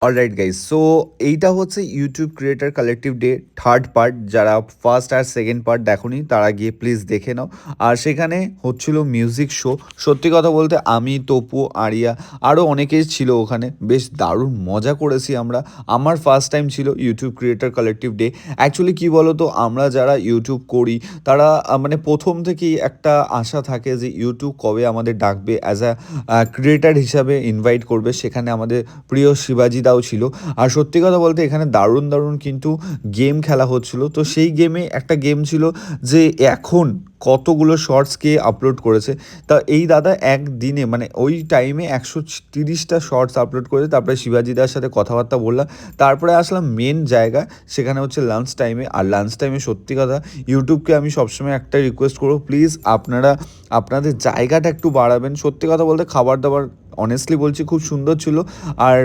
Alright guys, so এইটা হচ্ছে YouTube creator collective day third part. যারা ফার্স্ট আর second part দেখোনি তারা গিয়ে প্লিজ দেখে নাও। আর সেখানে হচ্ছিল মিউজিক শো। সত্যি কথা বলতে আমি, তপু, আরিয়া আরও অনেকেই ছিল ওখানে। বেশ দারুণ মজা করেছি আমরা। আমার ফার্স্ট টাইম ছিল YouTube creator collective day. Actually কী বলো তো, আমরা যারা ইউটিউব করি তারা মানে প্রথম থেকেই একটা আশা থাকে যে ইউটিউব কবে আমাদের ডাকবে, অ্যাজ আ ক্রিয়েটার হিসাবে ইনভাইট করবে। সেখানে আমাদের প্রিয় শিবাজি দাও ছিল। আর সত্যি কথা বলতে এখানে দারুণ দারুণ কিন্তু গেম খেলা হচ্ছিল। তো সেই গেমে একটা গেম ছিল যে এখন কতগুলো শর্টস কে আপলোড করেছে। তা এই দাদা একদিনে মানে ওই টাইমে 130টা শর্টস আপলোড করেছে। তারপরে শিবাজিদার সাথে কথাবার্তা বললাম, তারপরে আসলাম মেন জায়গা, সেখানে হচ্ছে লাঞ্চ টাইমে। আর লাঞ্চ টাইমে সত্যি কথা ইউটিউবকে আমি সবসময় একটা রিকোয়েস্ট করবো, প্লিজ আপনারা আপনাদের জায়গাটা একটু বাড়াবেন। সত্যি কথা বলতে খাবার দাবার অনেস্টলি বলছি খুব সুন্দর ছিল। আর